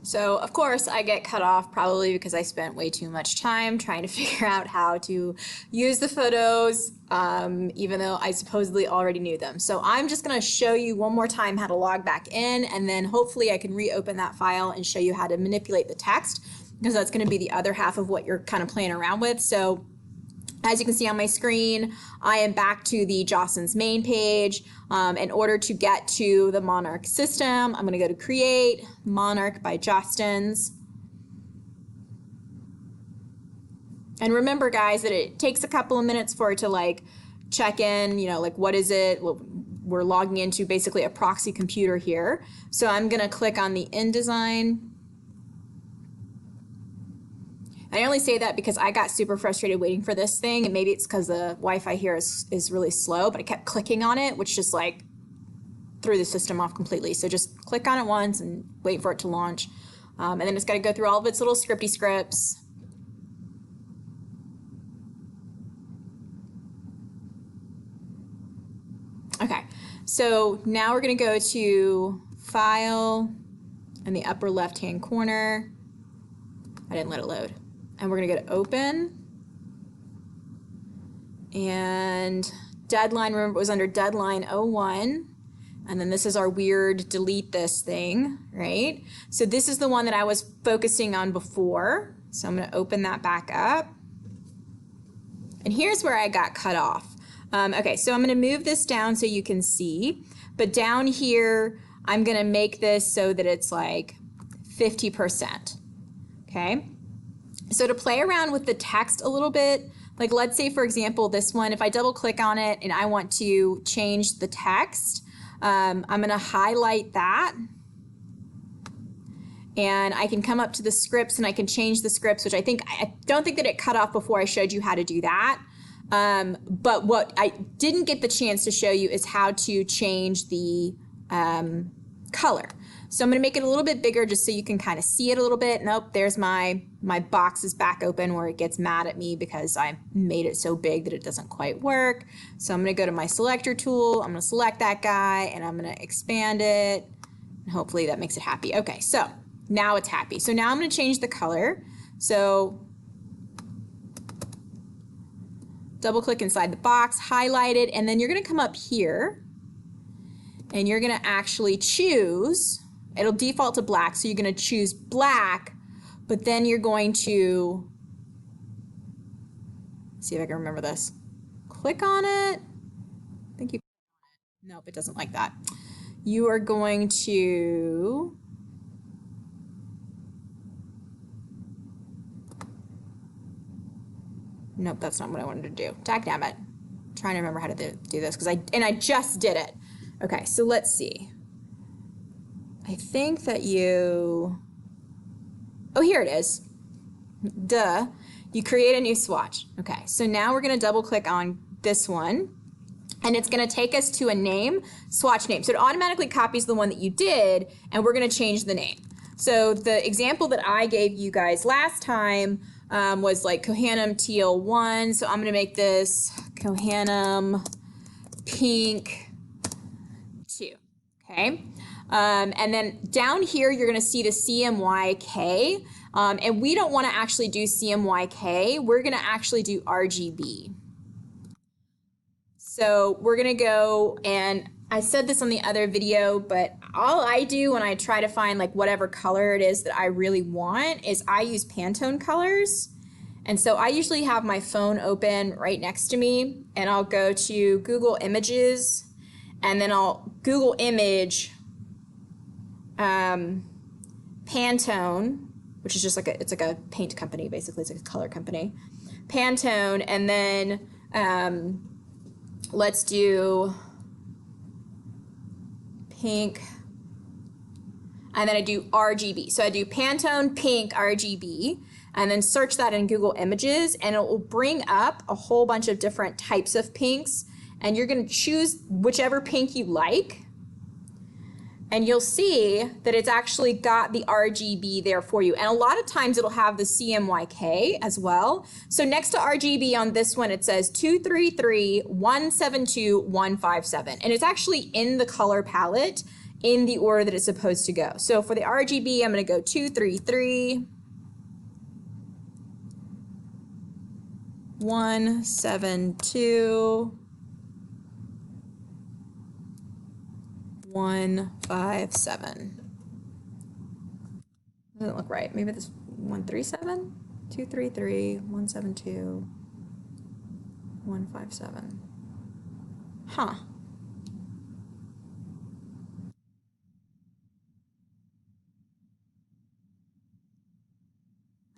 So of course I get cut off probably because I spent way too much time trying to figure out how to use the photos, even though I supposedly already knew them. So I'm just going to show you one more time how to log back in, and then hopefully I can reopen that file and show you how to manipulate the text, because that's going to be the other half of what you're kind of playing around with. So as you can see on my screen, I am back to the Jostens main page. In order to get to the Monarch system, I'm going to go to Create, Monarch by Jostens. And remember, guys, that it takes a couple of minutes for it to like check in, you know, like what is it? Well, we're logging into basically a proxy computer here. So I'm going to click on the InDesign. I only say that because I got super frustrated waiting for this thing, and maybe it's because the Wi-Fi here is really slow, but I kept clicking on it, which just like threw the system off completely. So just click on it once and wait for it to launch. And then it's got to go through all of its little scripty scripts. Okay, so now we're going to go to File in the upper left-hand corner. I didn't let it load. And we're going to go to Open. And deadline, remember, it was under deadline 01. And then this is our weird delete this thing, right? So this is the one that I was focusing on before. So I'm going to open that back up. And here's where I got cut off. Okay, so I'm going to move this down so you can see. But down here, I'm going to make this so that it's like 50%. Okay? So to play around with the text a little bit, like let's say, for example, this one, if I double click on it and I want to change the text, I'm going to highlight that. And I can come up to the scripts and I can change the scripts, which I don't think that it cut off before I showed you how to do that. But what I didn't get the chance to show you is how to change the color. So I'm going to make it a little bit bigger just so you can kind of see it a little bit. Nope, there's my box is back open where it gets mad at me because I made it so big that it doesn't quite work. So I'm going to go to my selector tool. I'm going to select that guy and I'm going to expand it. And hopefully that makes it happy. Okay, so now it's happy. So now I'm going to change the color. So double click inside the box, highlight it, and then you're going to come up here and you're going to actually choose. It'll default to black, so you're going to choose black, but then you're going to, see if I can remember this. Click on it. I think you, nope, it doesn't like that. You are going to, nope, that's not what I wanted to do. Dagnabbit. I'm trying to remember how to do this because I just did it. Okay, so let's see. I think that you, oh, here it is. Duh. You create a new swatch. Okay, so now we're going to double click on this one, and it's going to take us to a name, swatch name. So it automatically copies the one that you did, and we're going to change the name. So the example that I gave you guys last time was like Kohanam Teal 1. So I'm going to make this Kohanam Pink 2. Okay. And then down here, you're going to see the CMYK. And we don't want to actually do CMYK. We're going to actually do RGB. So we're going to go, and I said this on the other video, but all I do when I try to find like whatever color it is that I really want is I use Pantone colors. And so I usually have my phone open right next to me, and I'll go to Google Images, and then I'll Google image Pantone, which is just like it's like a paint company, basically. It's like a color company. Pantone, and then let's do pink, and then I do RGB. So I do Pantone Pink RGB, and then search that in Google Images, and it will bring up a whole bunch of different types of pinks, and you're going to choose whichever pink you like. And you'll see that it's actually got the RGB there for you. And a lot of times it'll have the CMYK as well. So next to RGB on this one, it says 233172157. And it's actually in the color palette in the order that it's supposed to go. So for the RGB, I'm going to go 2, 3, 3, 1, 7, 2, 1, 5, 7. Doesn't look right. Maybe this 1, 3, 7, 2, 3, 3, 1, 7, 2, 1, 5, 7. Huh.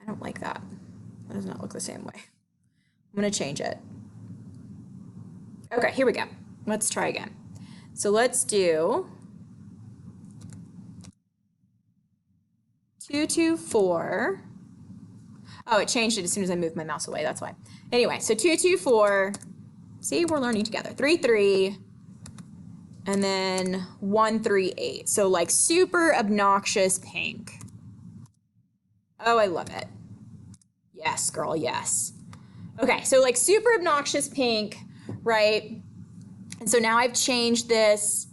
I don't like that. That does not look the same way. I'm going to change it. Okay, here we go. Let's try again. So let's do 2, 2, 4. Oh, it changed it as soon as I moved my mouse away. That's why. Anyway, so 2, 2, 4. See, we're learning together. 3, 3. And then 1, 3, 8. So like super obnoxious pink. Oh, I love it. Yes, girl, yes. Okay, so like super obnoxious pink, right? And so now I've changed this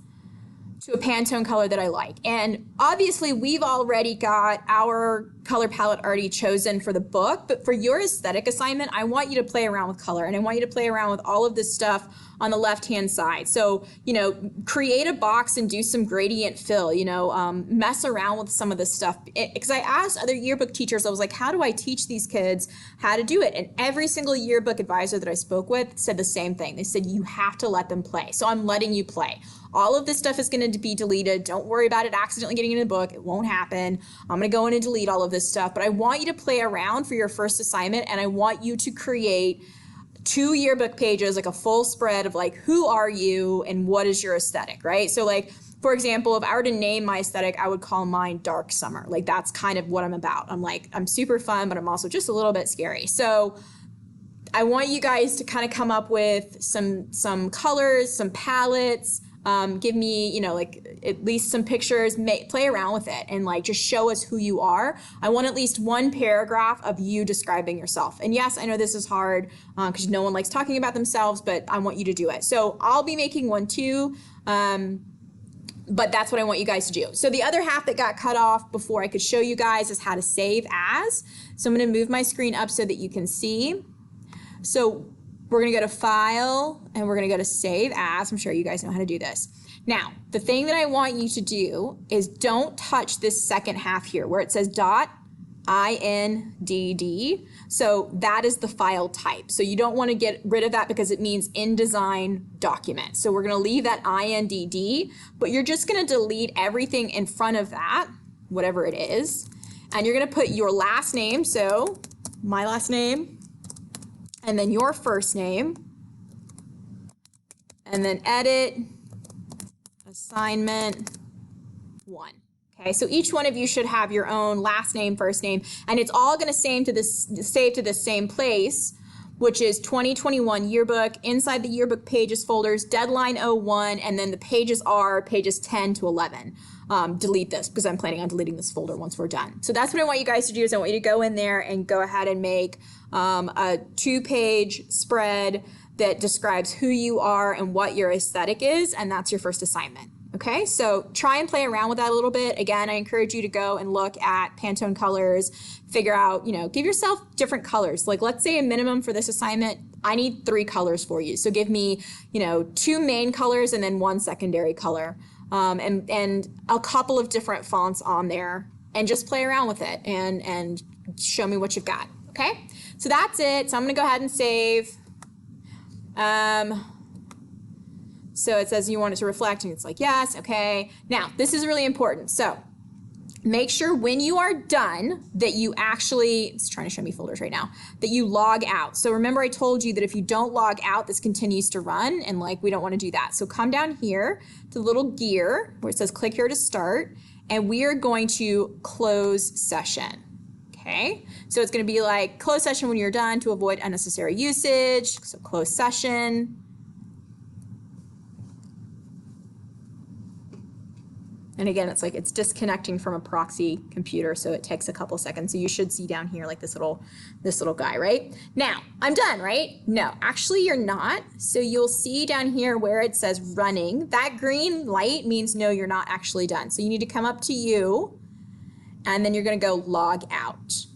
to a Pantone color that I like. And obviously we've already got our color palette already chosen for the book, but for your aesthetic assignment, I want you to play around with color, and I want you to play around with all of this stuff on the left-hand side. So, you know, create a box and do some gradient fill, you know, mess around with some of this stuff. Because I asked other yearbook teachers, I was like, how do I teach these kids how to do it? And every single yearbook advisor that I spoke with said the same thing. They said, you have to let them play. So I'm letting you play. All of this stuff is going to be deleted. Don't worry about it accidentally getting into the book. It won't happen. I'm going to go in and delete all of this stuff, but I want you to play around for your first assignment, and I want you to create 2 yearbook pages, like a full spread of like, who are you and what is your aesthetic, right? So like, for example, if I were to name my aesthetic, I would call mine Dark Summer. Like that's kind of what I'm about. I'm like, I'm super fun, but I'm also just a little bit scary. So I want you guys to kind of come up with some colors, some palettes, give me, you know, like at least some pictures, play around with it and like just show us who you are. I want at least one paragraph of you describing yourself. And yes, I know this is hard because no one likes talking about themselves, but I want you to do it. So I'll be making one too, but that's what I want you guys to do. So the other half that got cut off before I could show you guys is how to save as. So I'm going to move my screen up so that you can see. So we're going to go to File, and we're going to go to Save As. I'm sure you guys know how to do this. Now, the thing that I want you to do is don't touch this second half here where it says .indd. So that is the file type. So you don't want to get rid of that because it means InDesign document. So we're going to leave that INDD, but you're just going to delete everything in front of that, whatever it is. And you're going to put your last name, so my last name, and then your first name, and then edit, assignment 1. Okay, so each one of you should have your own last name, first name, and it's all going to save to the same place, which is 2021 yearbook. Inside the yearbook pages folders, deadline 01, and then the pages are pages 10 to 11. Delete this because I'm planning on deleting this folder once we're done. So that's what I want you guys to do is I want you to go in there and go ahead and make a 2-page spread that describes who you are and what your aesthetic is, and that's your first assignment. Okay, so try and play around with that a little bit. Again, I encourage you to go and look at Pantone colors, figure out, you know, give yourself different colors. Like let's say a minimum for this assignment, I need 3 colors for you. So give me, you know, 2 main colors and then 1 secondary color. And a couple of different fonts on there, and just play around with it and show me what you've got. Okay, so that's it. So I'm gonna go ahead and save. So it says you want it to reflect, and it's like, yes, okay. Now, this is really important. So make sure when you are done that you actually, it's trying to show me folders right now, that you log out. So remember I told you that if you don't log out, this continues to run, and like we don't want to do that. So come down here to the little gear where it says click here to start, and we are going to close session. Okay, so it's going to be like close session when you're done to avoid unnecessary usage. So close session. And again, it's like it's disconnecting from a proxy computer, so it takes a couple seconds. So you should see down here like this little guy, right? Now, I'm done, right? No, actually you're not. So you'll see down here where it says running, that green light means no, you're not actually done. So you need to come up to you, and then you're gonna go log out.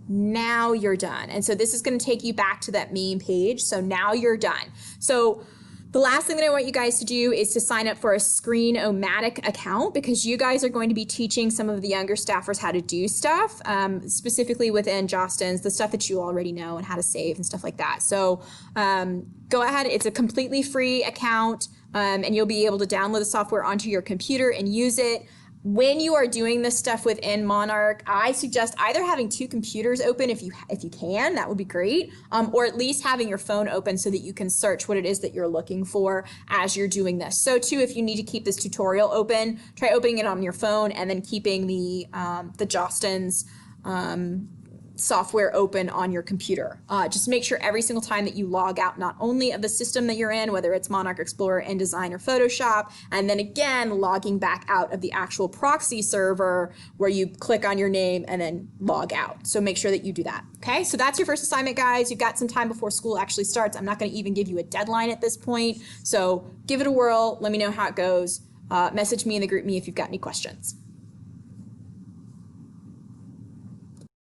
Now you're done. And so this is going to take you back to that main page. So now you're done. So the last thing that I want you guys to do is to sign up for a Screen-O-Matic account, because you guys are going to be teaching some of the younger staffers how to do stuff, specifically within Jostens, the stuff that you already know and how to save and stuff like that. So go ahead. It's a completely free account, and you'll be able to download the software onto your computer and use it. When you are doing this stuff within Monarch, I suggest either having 2 computers open if you can, that would be great, or at least having your phone open so that you can search what it is that you're looking for as you're doing this. So too, if you need to keep this tutorial open, try opening it on your phone and then keeping the Jostens software open on your computer. Just make sure every single time that you log out, not only of the system that you're in, whether it's Monarch Explorer, InDesign, or Photoshop, and then again, logging back out of the actual proxy server where you click on your name and then log out. So make sure that you do that. Okay, so that's your first assignment, guys. You've got some time before school actually starts. I'm not going to even give you a deadline at this point. So give it a whirl. Let me know how it goes. Message me in the group me if you've got any questions.